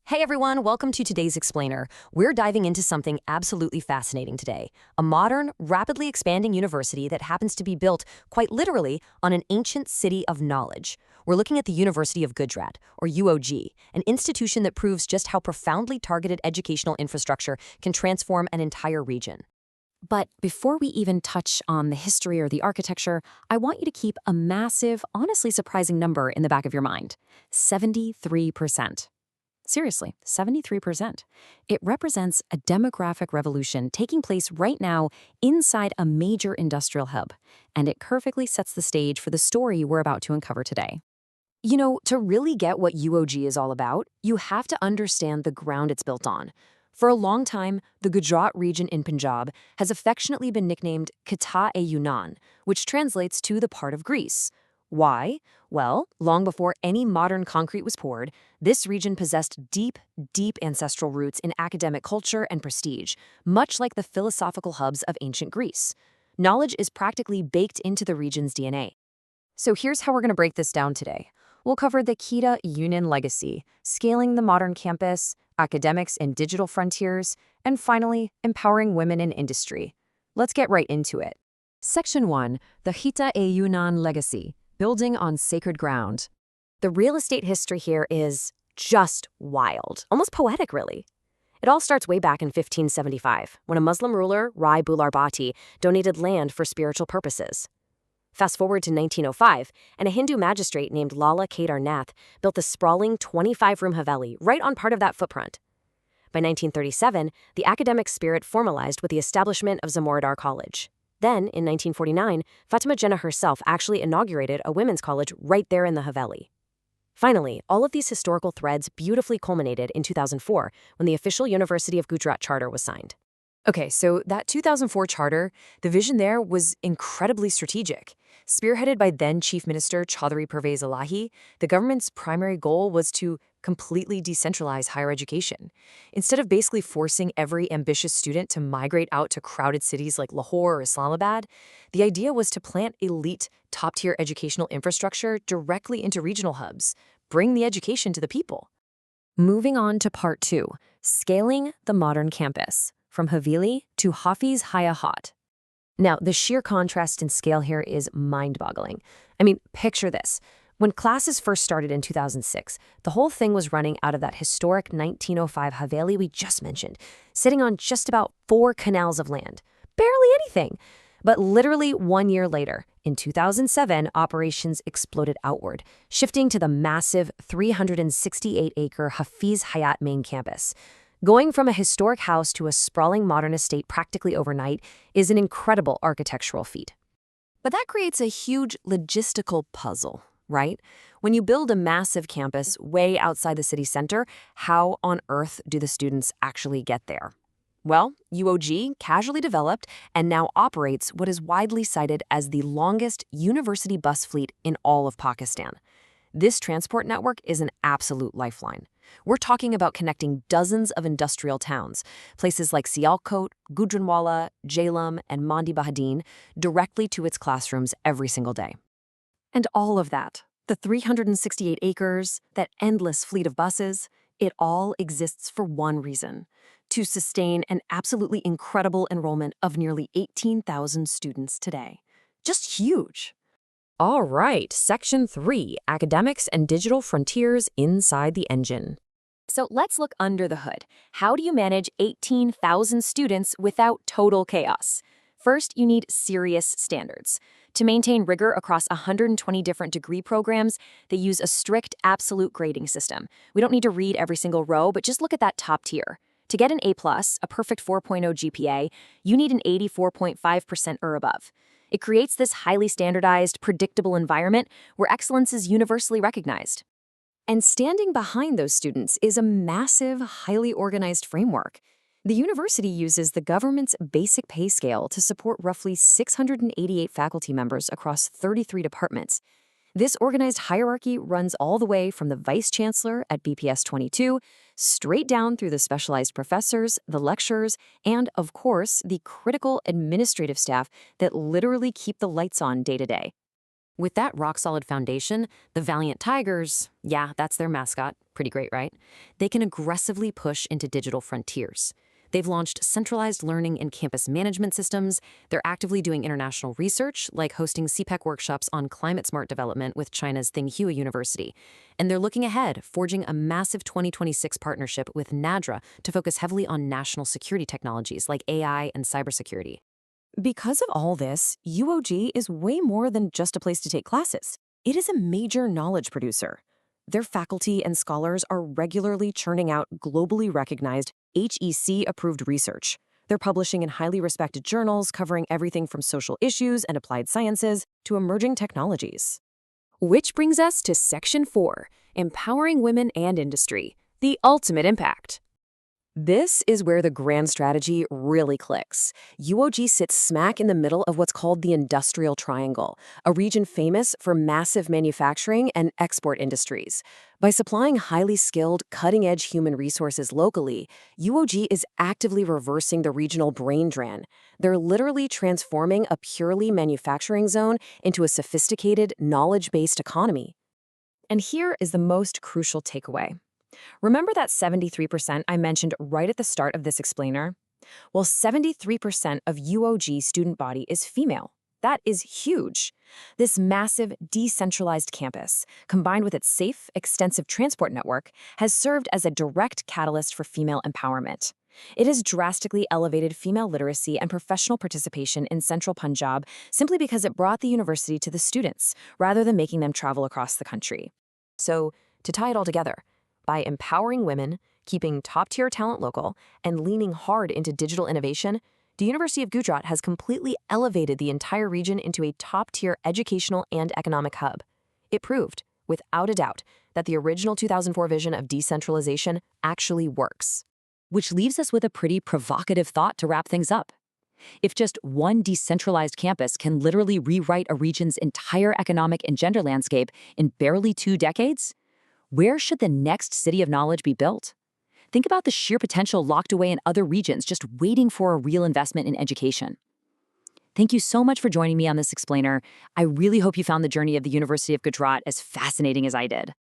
Hey everyone, welcome to today's Explainer. We're diving into something absolutely fascinating today, a modern, rapidly expanding university that happens to be built, quite literally, on an ancient city of knowledge. We're looking at the University of Gujrat, or UOG, an institution that proves just how profoundly targeted educational infrastructure can transform an entire region. But before we even touch on the history or the architecture, I want you to keep a massive, honestly surprising number in the back of your mind: 73%. Seriously, 73%. It represents a demographic revolution taking place right now inside a major industrial hub, and it perfectly sets the stage for the story we're about to uncover today. You know, to really get what UOG is all about, you have to understand the ground it's built on. For a long time, the Gujrat region in Punjab has affectionately been nicknamed Khita-e-Yunan, which translates to the part of Greece. Why? Well, long before any modern concrete was poured, this region possessed deep, deep ancestral roots in academic culture and prestige, much like the philosophical hubs of ancient Greece. Knowledge is practically baked into the region's DNA. So here's how we're going to break this down today. We'll cover the Khita-e-Yunan legacy, scaling the modern campus, academics and digital frontiers, and finally, empowering women in industry. Let's get right into it. Section 1. The Khita-e-Yunan legacy. Building on sacred ground. The real estate history here is just wild, almost poetic, really. It all starts way back in 1575, when a Muslim ruler, Rai Bular Bhatti, donated land for spiritual purposes. Fast forward to 1905, and a Hindu magistrate named Lala Kaidar Nath built the sprawling 25-room Haveli right on part of that footprint. By 1937, the academic spirit formalized with the establishment of Zamindar College. Then, in 1949, Fatima Jinnah herself actually inaugurated a women's college right there in the Haveli. Finally, all of these historical threads beautifully culminated in 2004 when the official University of Gujrat charter was signed. Okay, so that 2004 charter, the vision there was incredibly strategic. Spearheaded by then Chief Minister Chaudhry Pervez Elahi, the government's primary goal was to completely decentralize higher education. Instead of basically forcing every ambitious student to migrate out to crowded cities like Lahore or Islamabad, the idea was to plant elite, top-tier educational infrastructure directly into regional hubs, bring the education to the people. Moving on to part 2, scaling the modern campus, from Haveli to Hafiz Hayat. Now, the sheer contrast in scale here is mind-boggling. I mean, picture this. When classes first started in 2006, the whole thing was running out of that historic 1905 Haveli we just mentioned, sitting on just about 4 canals of land. Barely anything. But literally 1 year later, in 2007, operations exploded outward, shifting to the massive 368-acre Hafiz Hayat main campus. Going from a historic house to a sprawling modern estate practically overnight is an incredible architectural feat. But that creates a huge logistical puzzle, right? When you build a massive campus way outside the city center, how on earth do the students actually get there? Well, UOG casually developed and now operates what is widely cited as the longest university bus fleet in all of Pakistan. This transport network is an absolute lifeline. We're talking about connecting dozens of industrial towns, places like Sialkot, Gujranwala, Jhelum, and Mandi Bahadeen, directly to its classrooms every single day. And all of that, the 368 acres, that endless fleet of buses, it all exists for one reason: to sustain an absolutely incredible enrollment of nearly 18,000 students today. Just huge. All right, Section 3, Academics and Digital Frontiers Inside the Engine. So let's look under the hood. How do you manage 18,000 students without total chaos? First, you need serious standards. To maintain rigor across 120 different degree programs, they use a strict absolute grading system. We don't need to read every single row, but just look at that top tier. To get an A+, a perfect 4.0 GPA, you need an 84.5% or above. It creates this highly standardized, predictable environment where excellence is universally recognized. And standing behind those students is a massive, highly organized framework. The university uses the government's basic pay scale to support roughly 688 faculty members across 33 departments. This organized hierarchy runs all the way from the vice chancellor at BPS 22, straight down through the specialized professors, the lecturers, and, of course, the critical administrative staff that literally keep the lights on day to day. With that rock-solid foundation, the Valiant Tigers, yeah, that's their mascot, pretty great, right? They can aggressively push into digital frontiers. They've launched centralized learning and campus management systems. They're actively doing international research, like hosting CPEC workshops on climate-smart development with China's Tsinghua University. And they're looking ahead, forging a massive 2026 partnership with NADRA to focus heavily on national security technologies like AI and cybersecurity. Because of all this, UOG is way more than just a place to take classes. It is a major knowledge producer. Their faculty and scholars are regularly churning out globally recognized HEC-approved research. They're publishing in highly respected journals covering everything from social issues and applied sciences to emerging technologies. Which brings us to Section 4, Empowering Women and Industry, the Ultimate Impact. This is where the grand strategy really clicks. UOG sits smack in the middle of what's called the Industrial Triangle, a region famous for massive manufacturing and export industries. By supplying highly skilled, cutting-edge human resources locally, UOG is actively reversing the regional brain drain. They're literally transforming a purely manufacturing zone into a sophisticated, knowledge-based economy. And here is the most crucial takeaway. Remember that 73% I mentioned right at the start of this explainer? Well, 73% of UOG student body is female. That is huge. This massive, decentralized campus, combined with its safe, extensive transport network, has served as a direct catalyst for female empowerment. It has drastically elevated female literacy and professional participation in central Punjab simply because it brought the university to the students, rather than making them travel across the country. So, to tie it all together, by empowering women, keeping top-tier talent local, and leaning hard into digital innovation, the University of Gujrat has completely elevated the entire region into a top-tier educational and economic hub. It proved, without a doubt, that the original 2004 vision of decentralization actually works. Which leaves us with a pretty provocative thought to wrap things up. If just one decentralized campus can literally rewrite a region's entire economic and gender landscape in barely 2 decades, where should the next city of knowledge be built? Think about the sheer potential locked away in other regions just waiting for a real investment in education. Thank you so much for joining me on this explainer. I really hope you found the journey of the University of Gujrat as fascinating as I did.